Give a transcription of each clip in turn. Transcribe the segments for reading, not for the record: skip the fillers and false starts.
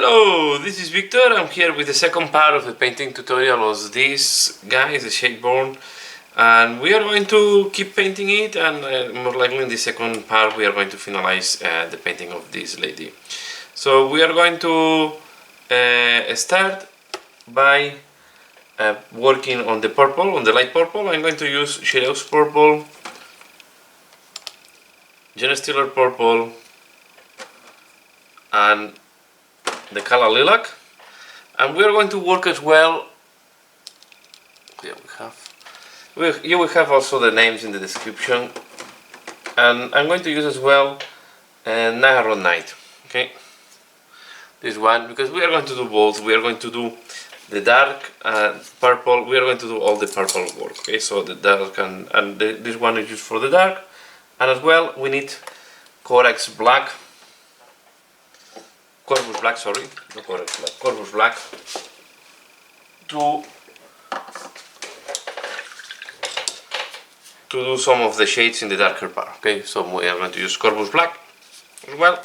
Hello, this is Victor. I'm here with the second part of the painting tutorial of this guy, the Shadeborn, and we are going to keep painting it, and more likely in the second part we are going to finalize the painting of this lady. So we are going to start by working on the purple, on the light purple. I'm going to use Xereus Purple, Genestealer Purple, and Dechala Lilac, and we are going to work as well. You will have also the names in the description, and I'm going to use as well Naggaroth Night. Okay, this one, because we are going to do both. We are going to do the dark purple. We are going to do all the purple work. Okay, so the dark and this one is used for the dark, and as well we need Corax Black. Corvus Black, sorry, not Corax Black, Corvus Black, to do some of the shades in the darker part. Okay, so we are going to use Corvus Black as well,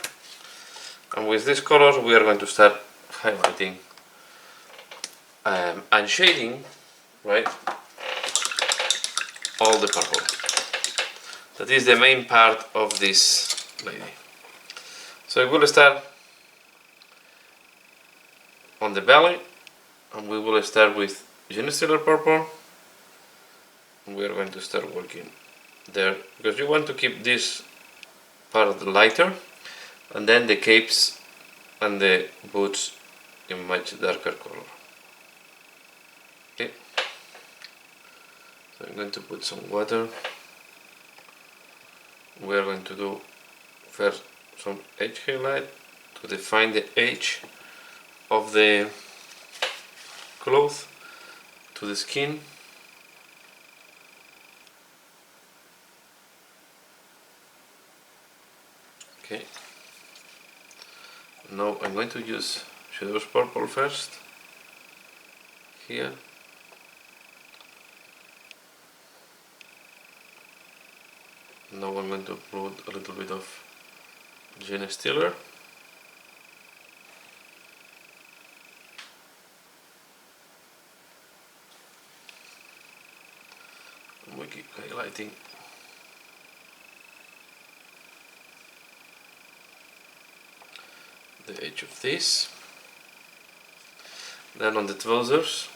and with these colors we are going to start highlighting and shading, right, all the purple. That is the main part of this lady. So we will start on the belly, and we will start with Genestealer Purple, and we are going to start working there, because you want to keep this part of the lighter, and then the capes and the boots in much darker color. Okay, so I'm going to put some water. We are going to do first some edge highlight to define the edge of the cloth to the skin. Okay, now I'm going to use Shadeborn Purple first here. Now I'm going to put a little bit of Genestealer. We keep highlighting the edge of this. Then on the trousers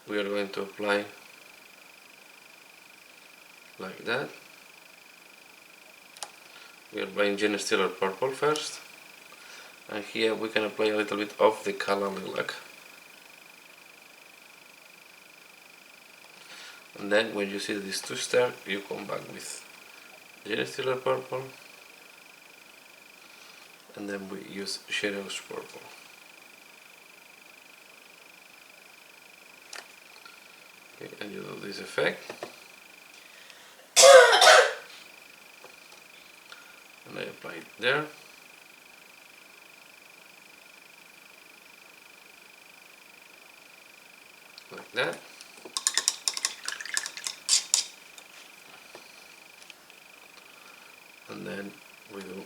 we are going to apply like that. We are applying Genestealer Purple first, and here we can apply a little bit of the Dechala Lilac. And then when you see this too stark, you come back with Genestealer Purple, and then we use Xereus Purple. Okay, and you do this effect, and I apply it there. Like that. And then we do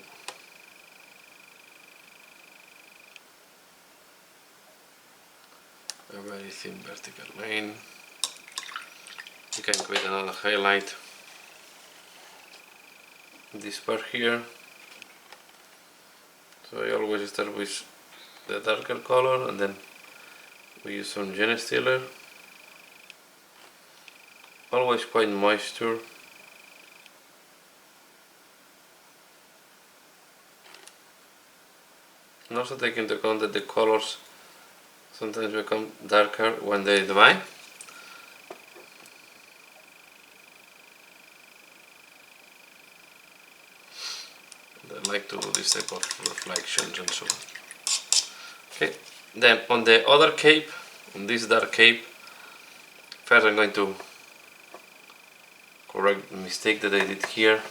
a very thin vertical line. You can create another highlight in this part here. So I always start with the darker color, and then we use some Genestealer. Always quite moisture. And also take into account that the colors sometimes become darker when they dry. And I like to do this type of reflections and so on. Okay, then on the other cape, on this dark cape, first I'm going to correct the mistake that I did here.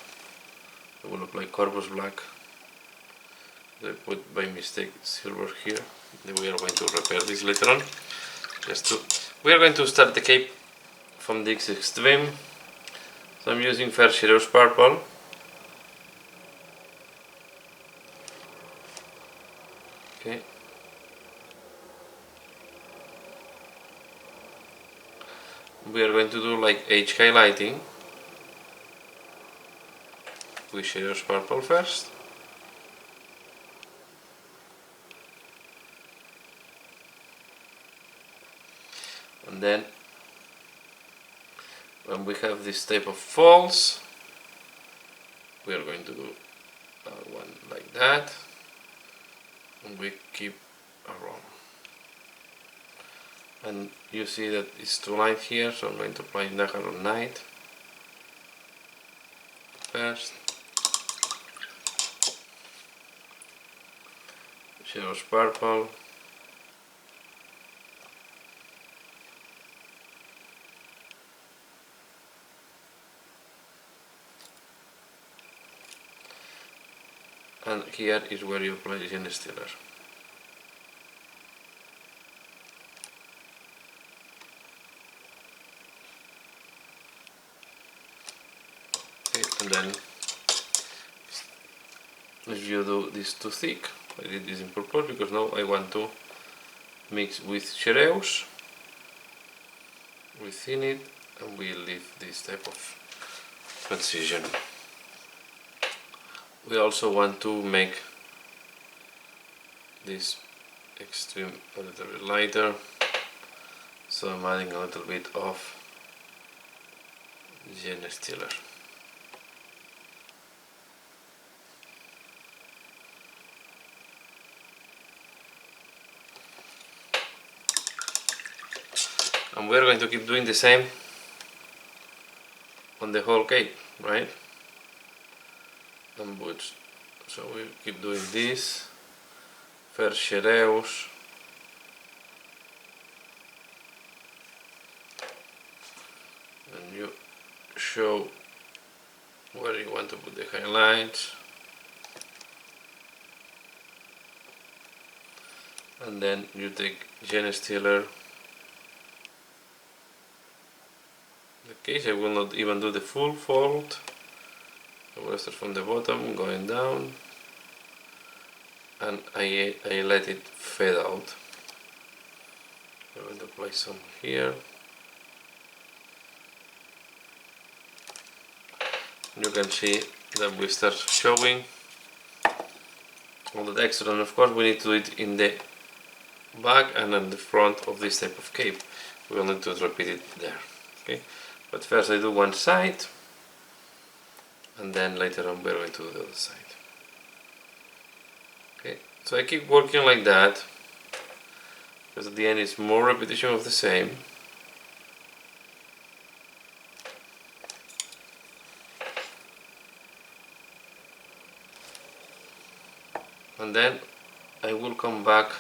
I will apply Corvus Black. I put by mistake silver here. Then we are going to repair this later on. We are going to start the cape from the extreme. So I'm using first Xereus Purple, Okay. We are going to do like edge highlighting with Xereus Purple first. And then when we have this type of folds, we are going to do one like that, and we keep around. And you see that it's too light here, so I'm going to apply Naggaroth Night first. Xereus Purple. And here is where you apply Genestealer. Okay, and then if you do this too thick, I did this in purple because now I want to mix with Xereus within it, and we leave this type of transition. We also want to make this extreme a little bit lighter, so I'm adding a little bit of Genestealer. And we're going to keep doing the same on the whole cape, right? And boots. So we keep doing this. First Xereus, and you show where you want to put the highlights, and then you take Genestealer. In the case I will not even do the full fold. I will start from the bottom, going down, and I let it fade out. I'm going to apply some here. You can see that we start showing all the texture, and of course we need to do it in the back and on the front of this type of cape. We will need to repeat it there. Okay, but first I do one side, and then later on we're going to do the other side. Okay, so I keep working like that, because at the end it's more repetition of the same. And then I will come back.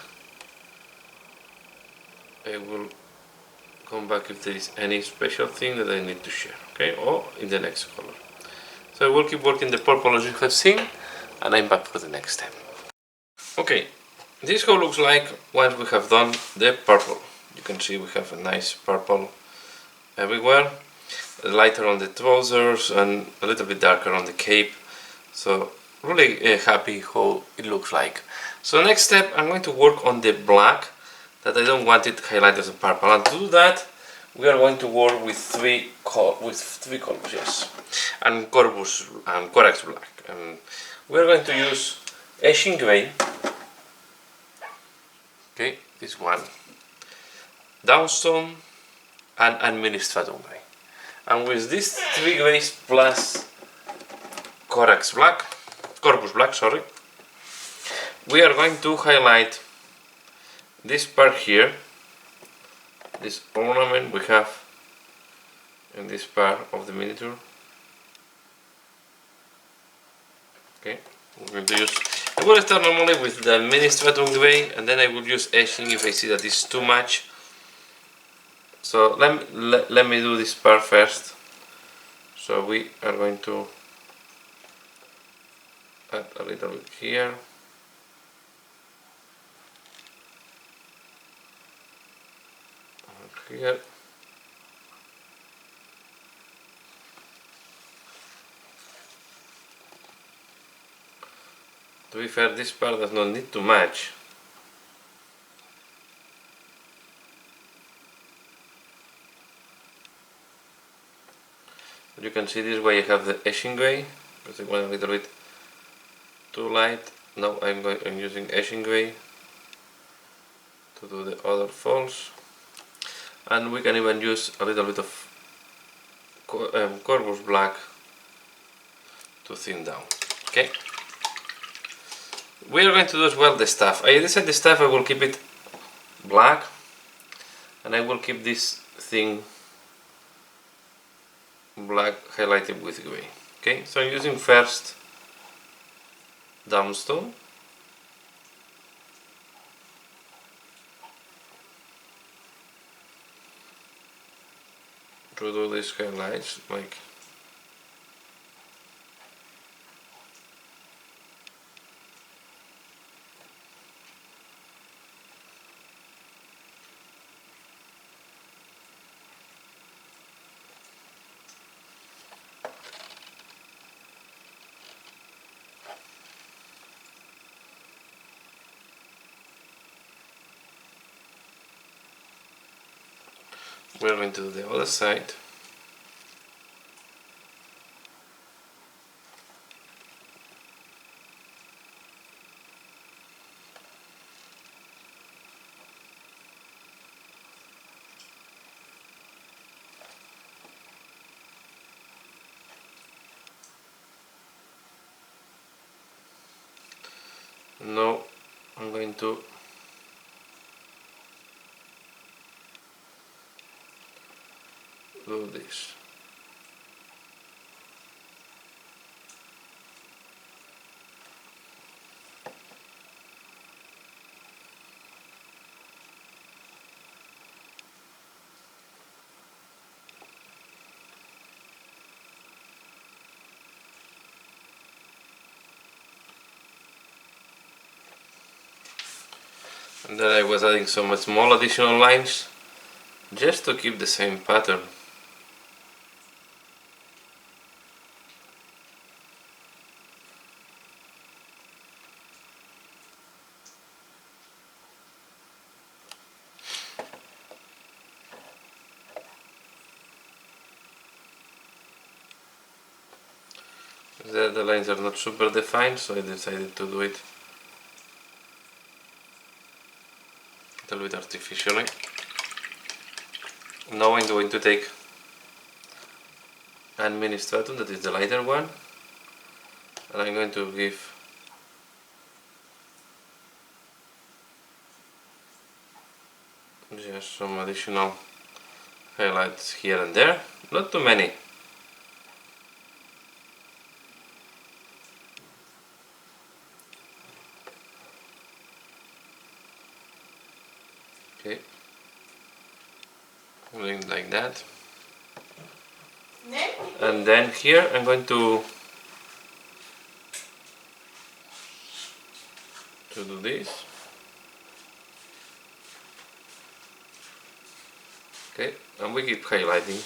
If there is any special thing that I need to share, okay, or in the next color. So I will keep working the purple as you have seen, and I'm back for the next step. Okay, this is how it looks like once we have done the purple. You can see we have a nice purple everywhere, lighter on the trousers and a little bit darker on the cape. So really happy how it looks like. So next step, I'm going to work on the black that I don't want it highlighted as a purple, and to do that we are going to work with three colors, yes, and Corvus and Corax Black, and we are going to use Eshin Grey, okay, this one, Dawnstone and Administratum Grey, and with these three greys plus Corvus Black, sorry, we are going to highlight this part here, this ornament we have in this part of the miniature. Okay, we're going to use, I will start normally with the Administratum Grey, and then I will use Eshin if I see that it's too much. So let me do this part first. So we are going to add a little bit here. Here. To be fair, this part does not need to match, You can see this way I have the Eshin Grey, because I want a little bit too light. Now I'm using Eshin Grey to do the other folds, and we can even use a little bit of Corvus Black to thin down. Okay. We are going to do as well the staff. I decided the staff I will keep it black, and I will keep this thing black highlighted with grey. Okay, so I'm using first Dawnstone. To do these highlights, like we're going to do the other side. Now I'm going to do this. And then I was adding some small additional lines just to keep the same pattern. The lines are not super defined, so I decided to do it a little bit artificially. Now I'm going to take Administratum, that is the lighter one, and I'm going to give just some additional highlights here and there, not too many. Okay, doing like that, and then here I'm going to do this. Okay, and we keep highlighting.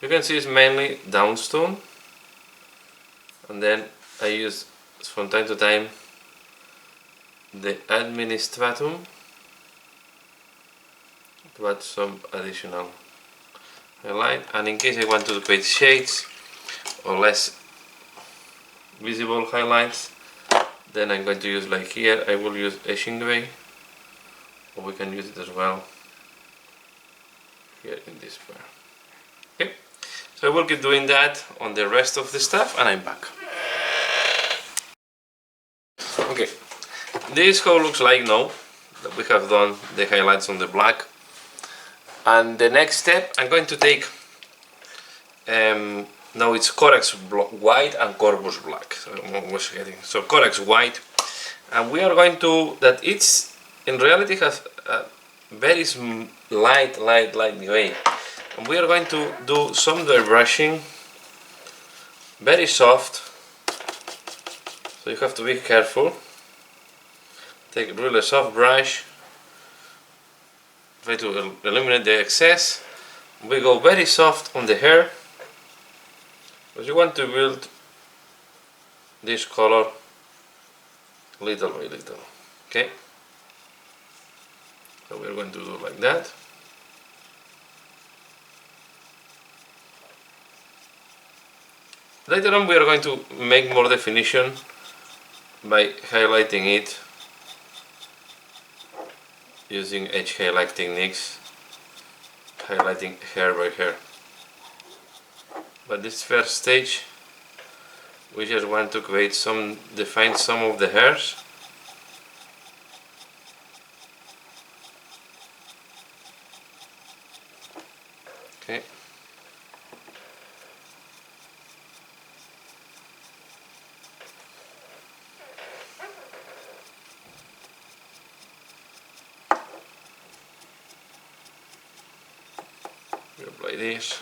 You can see it's mainly Dawnstone, and then I use from time to time the Administratum to add some additional highlight, and in case I want to create shades or less visible highlights, then I'm going to use, like here, I will use Eshin Grey, or we can use it as well here in this part. Okay, so I will keep doing that on the rest of the stuff, and I'm back. Okay, this is how it looks like now that we have done the highlights on the black. And the next step, I'm going to take, now it's Corax White and Corvus Black. So Corax White, and we are going to, that it's, in reality has a very light gray. And we are going to do some dry brushing, very soft, so you have to be careful. Take a really soft brush, try to eliminate the excess. We go very soft on the hair, because you want to build this color little by little. Okay, so we're going to do like that. Later on we are going to make more definition by highlighting it using edge highlight techniques, highlighting hair by hair. But this first stage we just want to define some of the hairs. Okay. We apply this.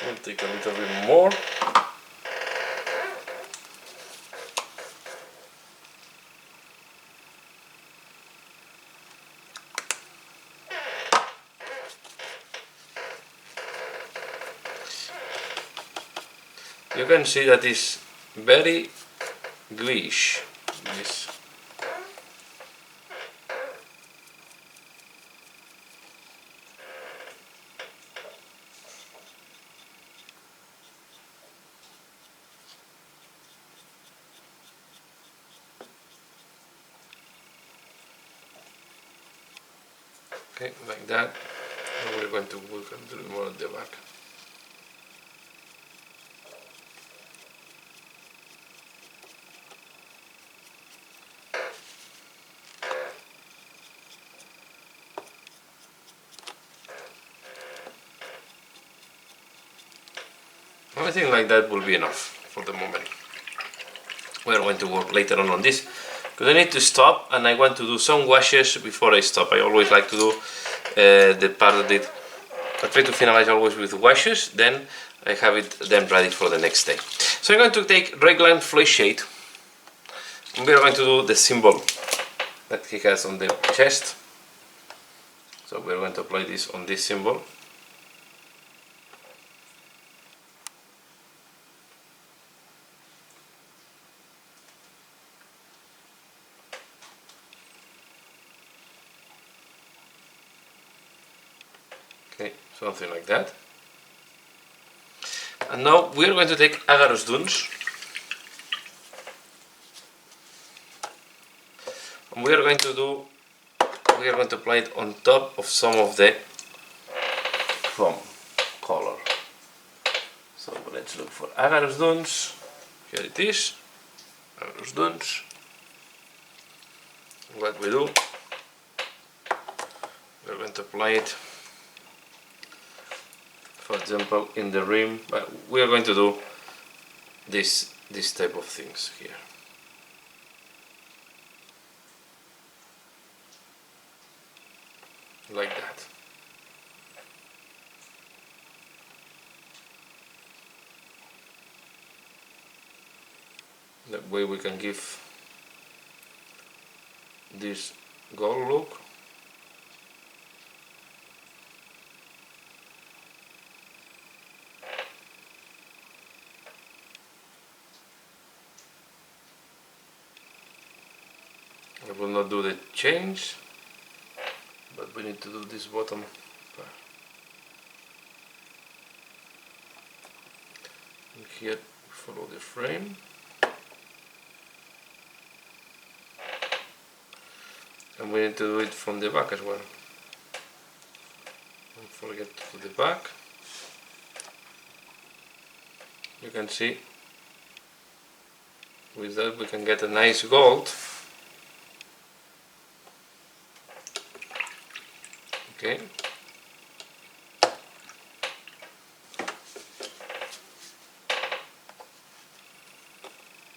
We'll take a little bit more. You can see that it's very greyish. This. Okay, like that. And we're going to work a little more at the back. I think like that will be enough for the moment. We're going to work later on this because I need to stop and I want to do some washes before I stop. I always like to do the part of it. I try to finalize always with washes, then I have it then ready for the next day. So I'm going to take Reiklan Fleshshade and we're going to do the symbol that he has on the chest. So we're going to apply this on this symbol. Okay, something like that. And now we are going to take Aggaros Dunes. And we are going to apply it on top of some of the foam color. So let's look for Aggaros Dunes. Here it is. Aggaros Dunes. What we do, we're going to apply it, for example, in the rim, but we are going to do this type of things here. Like that. That way we can give this gold look. I will not do the chains, but we need to do this bottom part. And here we follow the frame. And we need to do it from the back as well. Don't forget to do the back. You can see with that we can get a nice gold. Okay.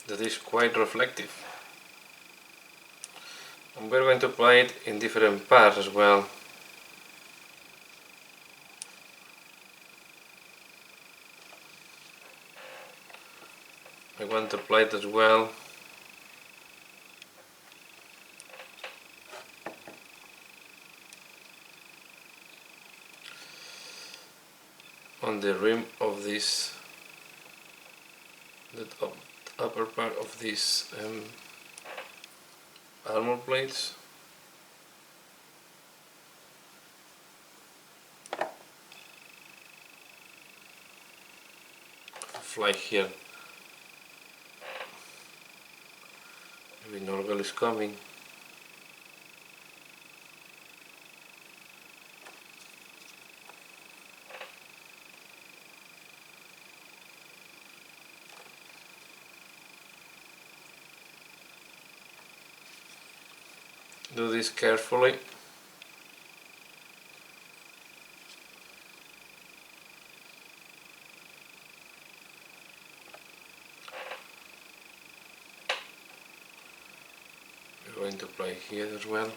That is quite reflective. And we're going to apply it in different parts as well. I want to apply it as well on the rim of this, the upper part of these armor plates. fly here. Maybe Norgal is coming. Do this carefully. We're going to apply here as well.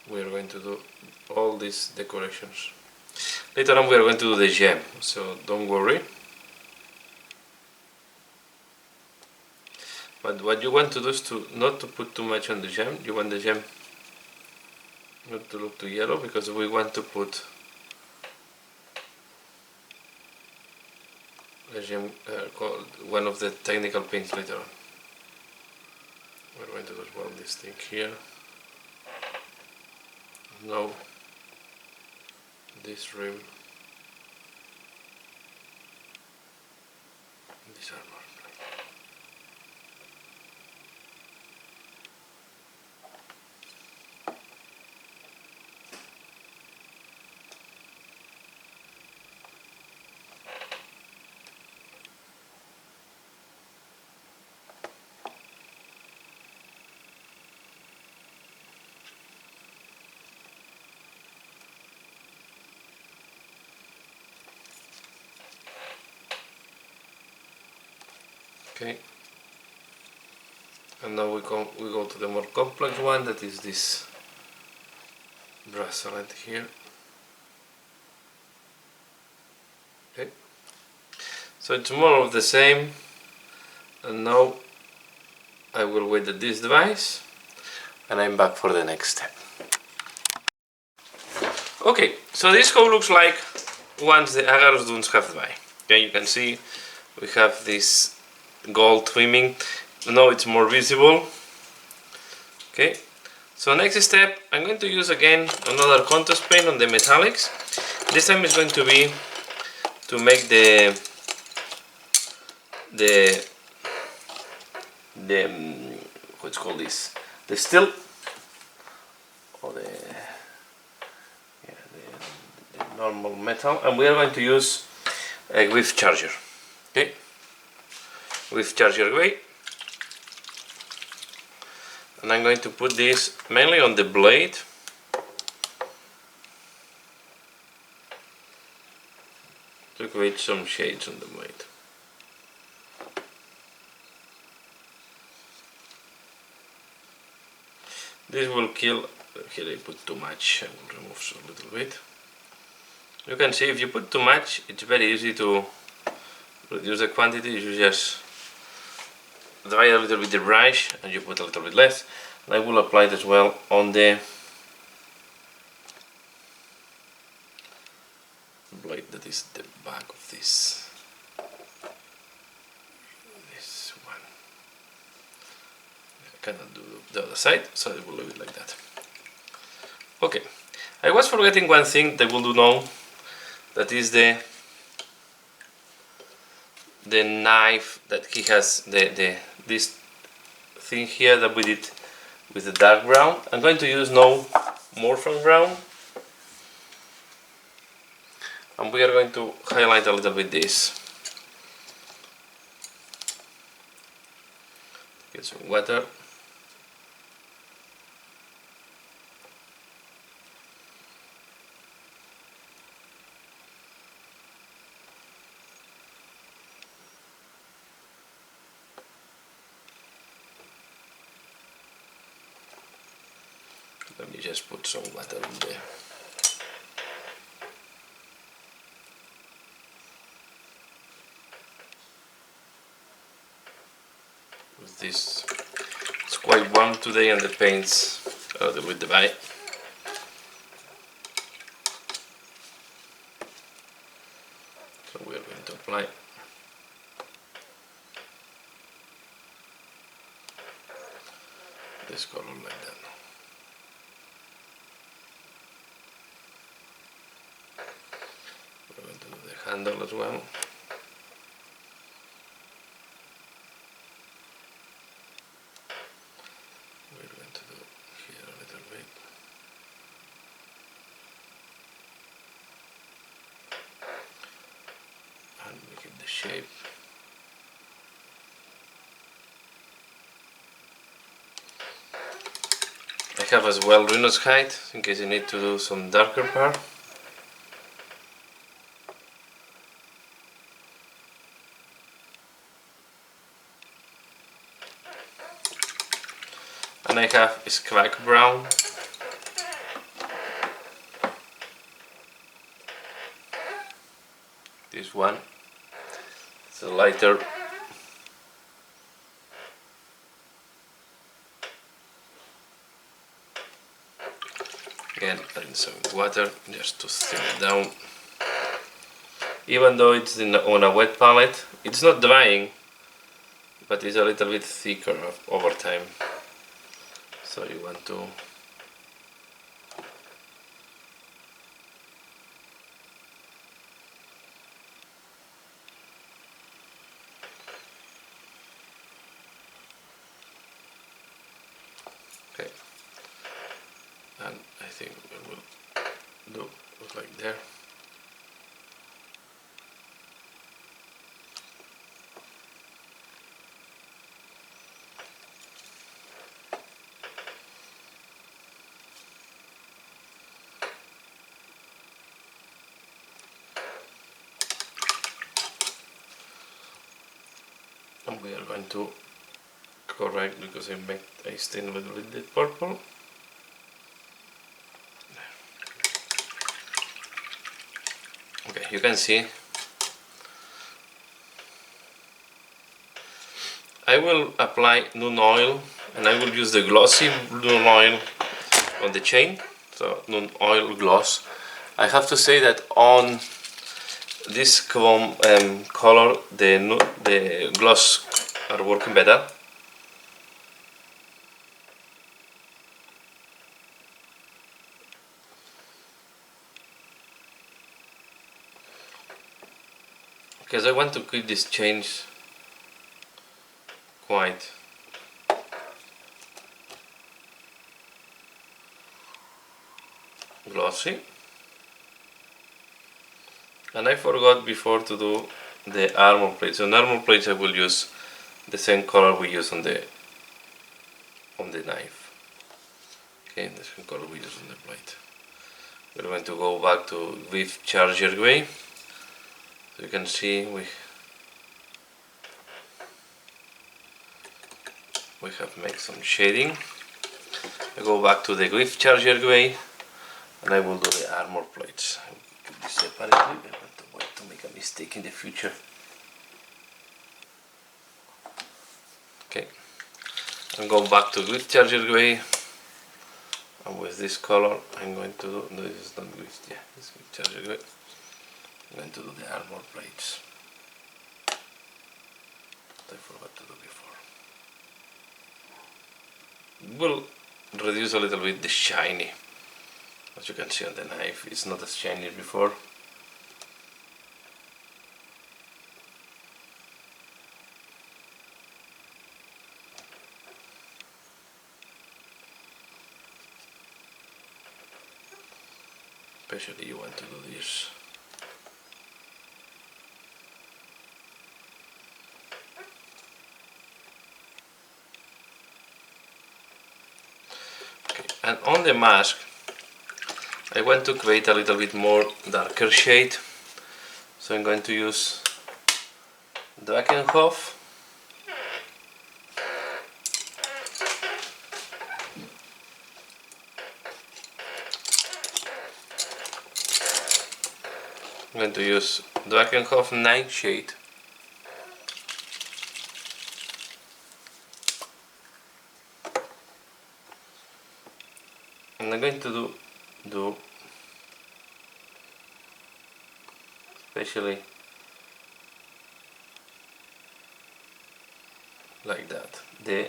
We are going to do all these decorations. Later on we are going to do the gem, so don't worry. But what you want to do is not to put too much on the gem. You want the gem not to look too yellow, because we want to put a gem called one of the technical paints later on. We're going to do as well this thing here. Now this rim, this armor. Okay, and now we go to the more complex one, that is this bracelet here. Okay, so it's more of the same, and now I will wait at this device and I'm back for the next step. Okay, so this how looks like once the Aggaros Dunes have dry. Okay, you can see we have this gold trimming. Now it's more visible. Okay, so next step, I'm going to use again another contrast paint on the metallics. This time it's going to be to make the what's called this, the steel, or the normal metal, and we are going to use a Ghryph charger. Okay, with charger grey, and I'm going to put this mainly on the blade. To create some shades on the blade. This will kill. Here I put too much, I will remove a little bit. You can see if you put too much, it's very easy to reduce the quantity. You just dry a little bit the brush and you put a little bit less. And I will apply it as well on the blade that is the back of this one. I cannot do the other side, so I will leave it like that. Okay, I was forgetting one thing that we'll do now, that is the knife that he has, this thing here that we did with the dark brown. I'm going to use now Morphin brown, and we are going to highlight a little bit this. Get some water. Let me just put some water in there. With this, it's quite warm today and the paints are a little bit dry. So we are going to apply this color like that. We're going to do the handle as well. We're going to do here a little bit. And we keep the shape. I have as well Rhinos height in case you need to do some darker part. And I have Squack Brown. This one. It's a lighter. Again, adding some water just to thin it down. Even though it's on a wet palette, it's not drying, but it's a little bit thicker over time. So you want to okay, and I think we will do it like there. And we are going to correct because I stained a little bit the purple. Okay, you can see I will apply Nuln Oil, and I will use the glossy Nuln Oil on the chain, so Nuln Oil gloss. I have to say that on this chrome color the gloss are working better. Because I want to keep this change quite glossy. And I forgot before to do the armor plates. On armor plates I will use the same color we use on the knife. Okay, the same color we use on the plate. We're going to go back to Ghryph Charger Grey. So you can see we have made some shading. I go back to the Ghryph Charger Grey and I will do the armor plates. I will keep this separately. I want to wait to make a mistake in the future. Okay, and go back to Ghryph Charger Grey, and with this color I'm going to do, no, this is not Ghryph, yeah, this is Ghryph Charger Grey. I'm going to do the armor plates that I forgot to do before. Will reduce a little bit the shiny. As you can see on the knife, it's not as shiny as before. Especially you want to do this. Okay. And on the mask I want to create a little bit more darker shade, so I'm going to use Drakenhof. I'm going to use Drakenhof Nightshade. And I'm going to do especially like that, the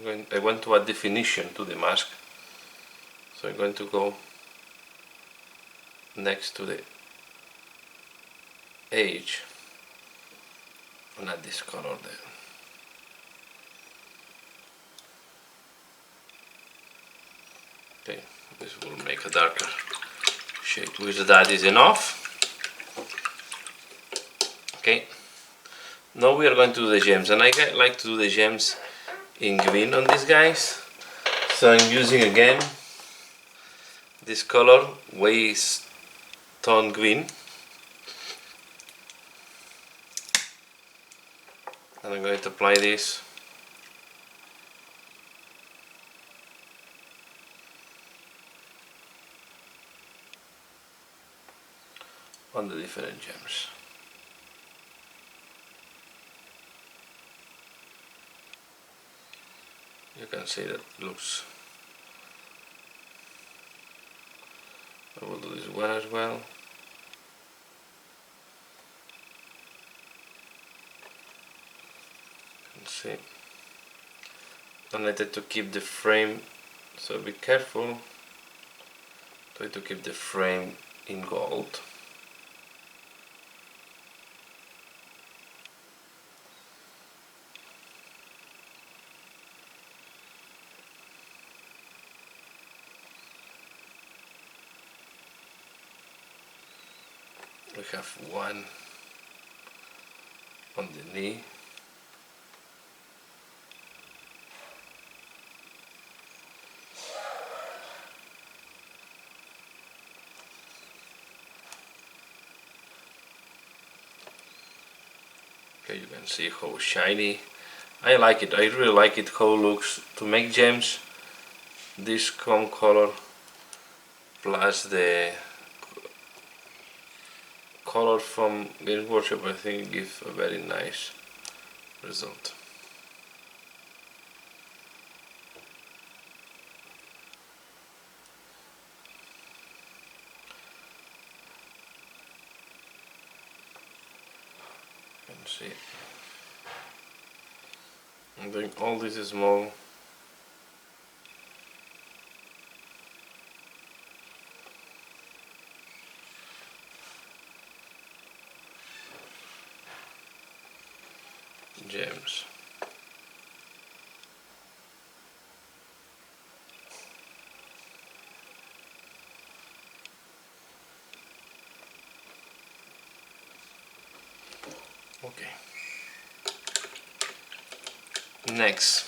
I want to add definition to the mask, so I'm going to go next to the edge and add this color there. Okay, this will make a darker shade, which that is enough. Okay, now we are going to do the gems, and I like to do the gems in green on these guys, so I'm using again this color, Waystone Green, and I'm going to apply this on the different gems. You can see that looks. I will do this one as well. You can see. And I try to keep the frame, so be careful. Try to keep the frame in gold. We have one on the knee. Okay, you can see how shiny. I like it. I really like it how it looks. To make gems, this chrome color plus the color from Games Workshop, I think, gives a very nice result. You can see I'm doing all these small gems. Okay. Next,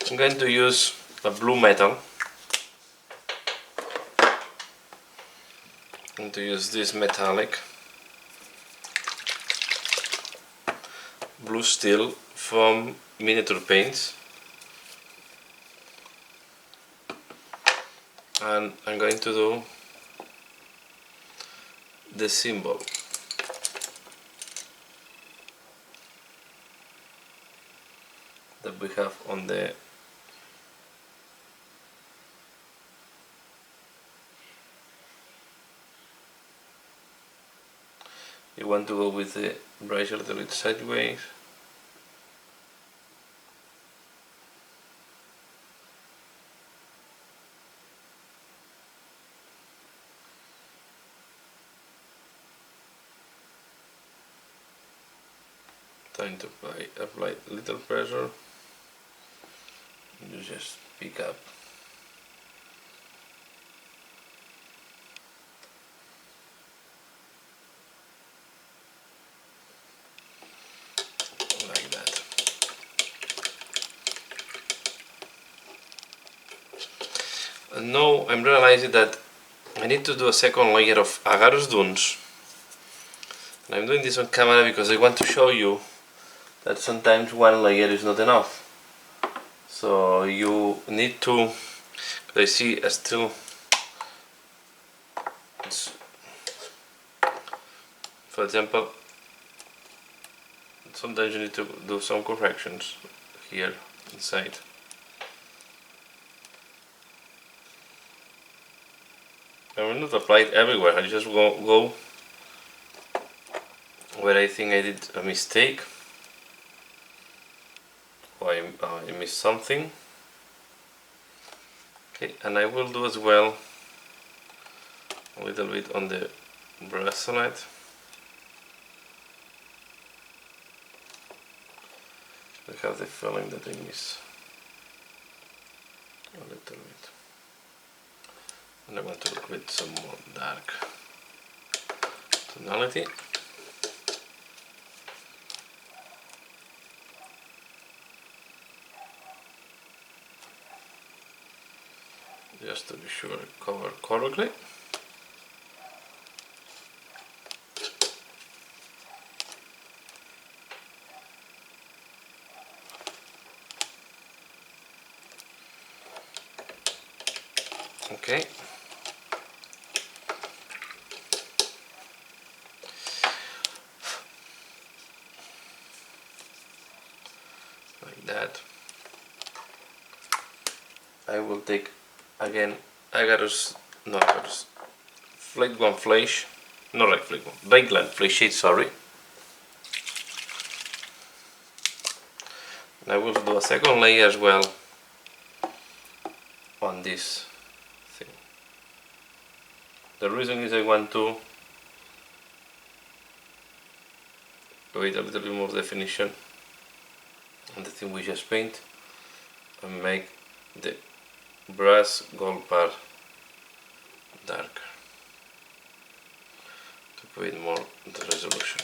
I'm going to use a blue metal. I'm going to use this metallic blue steel from Miniature Paints, and I'm going to do the symbol. That we have on the you want to go with the brush a little bit sideways. Time to apply little pressure. You just pick up. Like that. And now I'm realizing that I need to do a second layer of Aggaros Dunes. And I'm doing this on camera because I want to show you that sometimes one layer is not enough. So you need to, I see still, for example, sometimes you need to do some corrections here inside. I will not apply it everywhere, I just go where I think I did a mistake, or I missed something. Okay, and I will do as well a little bit on the bracelet. I have the feeling that I miss a little bit. And I want to look with some more dark tonality. Just to be sure I cover correctly. Okay. Like that. I will take again Aggaros, no Aggaros, Reiklan Fleshshade, not like Reiklan Fleshshade, sorry. And I will do a second layer as well on this thing. The reason is I want to create a little bit more definition on the thing we just paint and make the brass gold part darker to create more the resolution.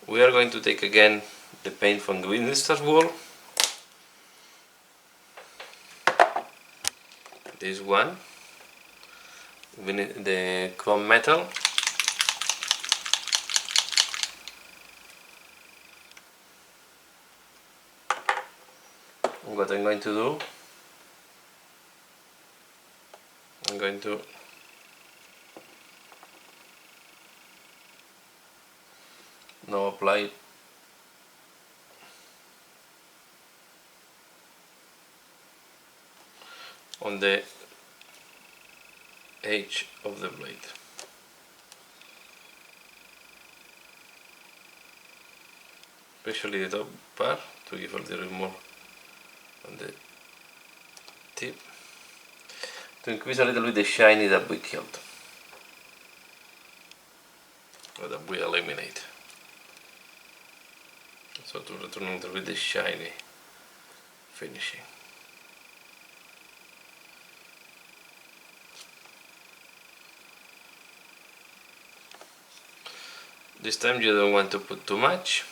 We are going to take again the paint from Genestealer wall, this one, the chrome metal. What I'm going to do, I'm going to now apply on the edge of the blade. Especially the top part to give a little more on the tip to increase a little bit the shiny that we killed or that we eliminate, so to return a little bit the shiny finishing. This time you don't want to put too much.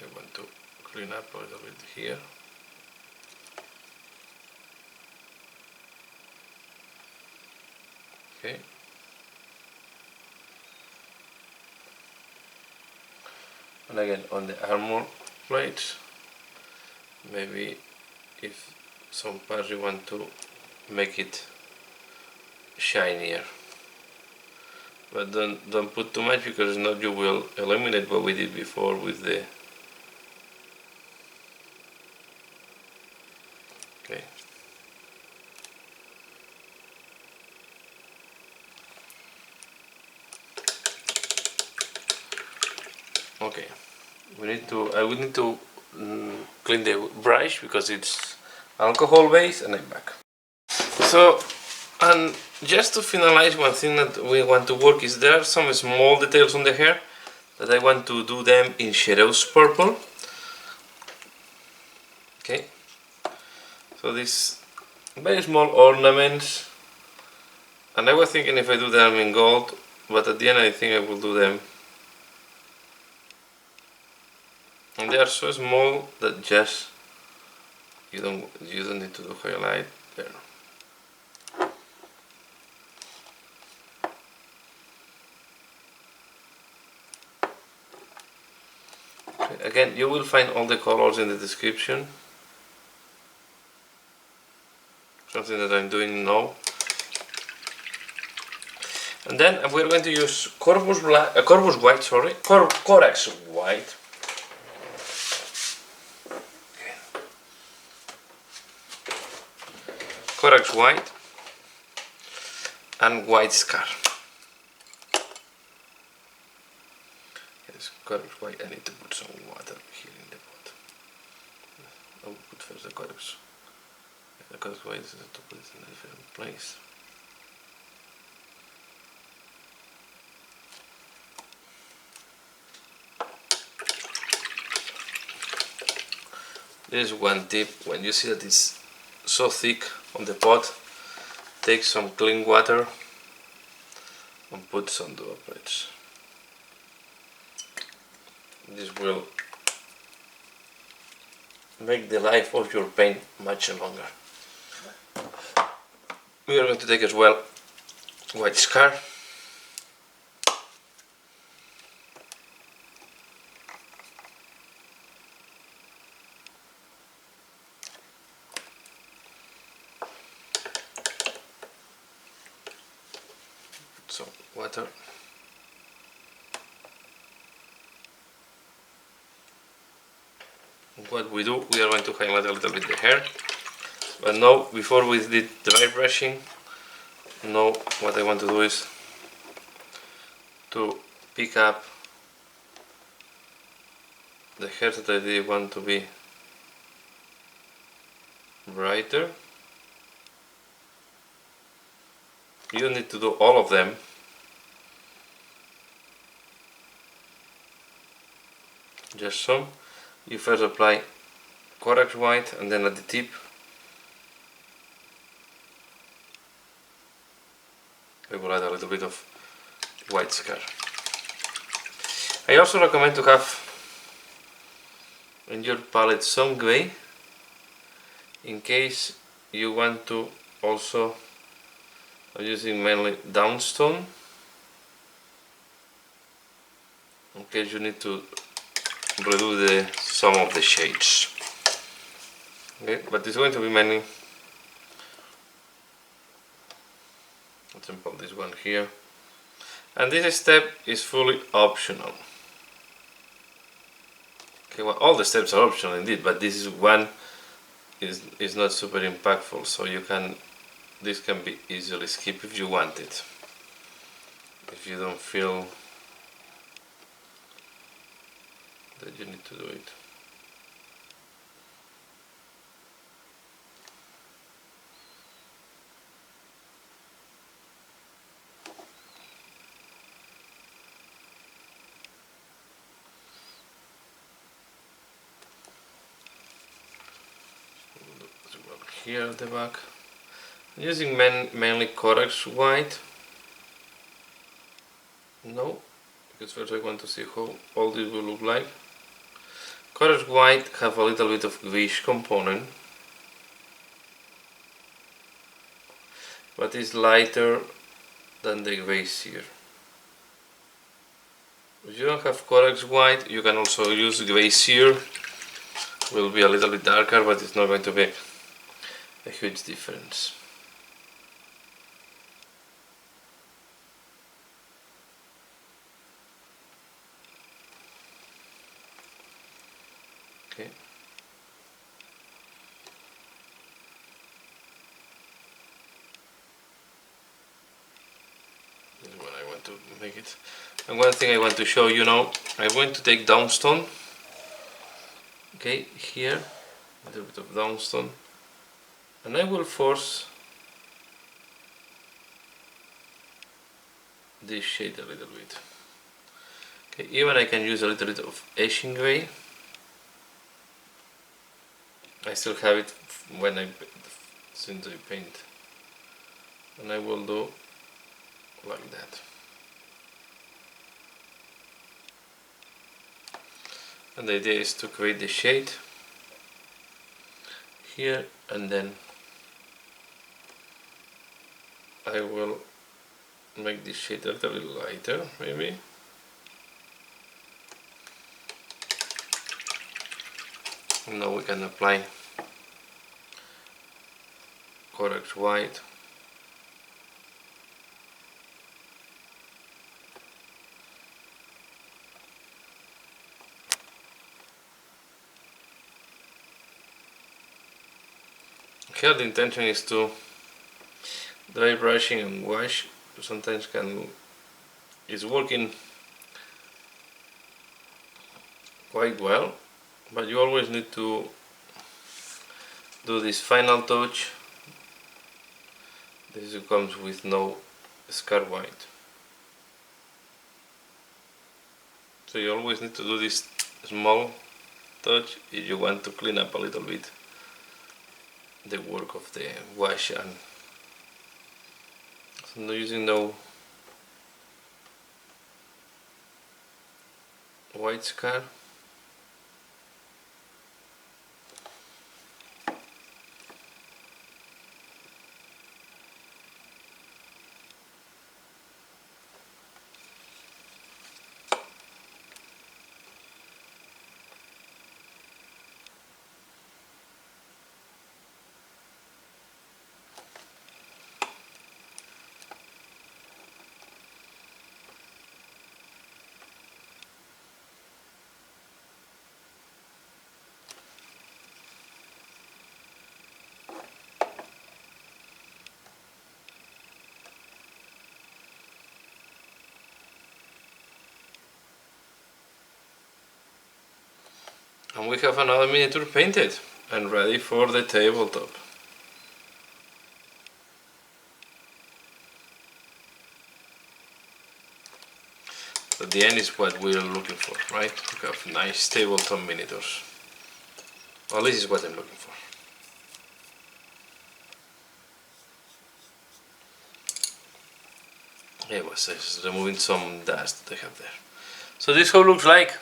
I want to clean up a little bit here. Okay. And again on the armor plates, maybe if some parts you want to make it shinier, but don't put too much, because not you will eliminate what we did before with the. Okay. Okay. I will need to clean the brush because it's alcohol based, and I'm back. So, and just to finalize, one thing that we want to work is there are some small details on the hair that I want to do them in Xereus Purple. Okay. So these very small ornaments, and I was thinking if I do them in gold, but at the end I think I will do them, and they are so small that just you don't need to do highlight there. Okay. Again, you will find all the colors in the description. Something that I'm doing now. And then we're going to use Corvus White, sorry, Corax White. Corax White. and White Scar. Yes, Corax White. I need to put some water here in the pot. I will put first the Corax. The Corax White is to put it in a different place. There is one tip: when you see that it's so thick on the pot, take some clean water and put some droplets. This will make the life of your paint much longer. We are going to take as well White Scar. Some water. What we do, we are going to highlight a little bit the hair. But now, before we did dry brushing, now what I want to do is to pick up the hairs that I really want to be brighter. You don't need to do all of them. Just some. You first apply Corax White and then at the tip I will add a little bit of White Scar. I also recommend to have in your palette some grey in case you want to also. I'm using mainly Dawnstone in case you need to redo some of the shades. Okay, but it's going to be mainly, for example, this one here, and this step is fully optional. Okay, well, all the steps are optional indeed, but this is one is not super impactful, so you can. This can be easily skipped if you want it. If you don't feel that you need to do it. Here at the back. I'm using mainly Corax White. No, because first I want to see how all this will look like. Corax White have a little bit of Ghryph component, but it's lighter than the Grey Seer. If you don't have Corax White, you can also use Grey Seer. Will be a little bit darker, but it's not going to be a huge difference. Okay. This is what I want to make it. And one thing I want to show you now, I'm going to take Dawnstone. Okay, here, a little bit of Dawnstone, and I will force this shade a little bit. Okay, even I can use a little bit of Eshin Grey. I still have it when since I paint, and I will do like that. And the idea is to create the shade here, and then I will make this shade a little lighter, maybe. And now we can apply Corax White. Here the intention is to dry brushing and wash sometimes is working quite well, but you always need to do this final touch. This comes with no scar white, so you always need to do this small touch if you want to clean up a little bit the work of the wash. And so I'm using no white scar. And we have another miniature painted and ready for the tabletop. At the end is what we are looking for, right? We have nice tabletop miniatures. Well, this is what I'm looking for. It was just removing some dust that I have there. So this is how it looks like.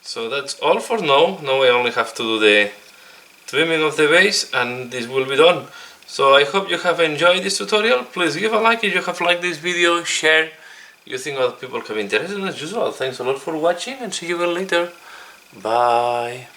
So that's all for now. Now I only have to do the trimming of the base and this will be done. So I hope you have enjoyed this tutorial. Please give a like if you have liked this video, share if you think other people have interested. As usual, thanks a lot for watching and see you all later. Bye.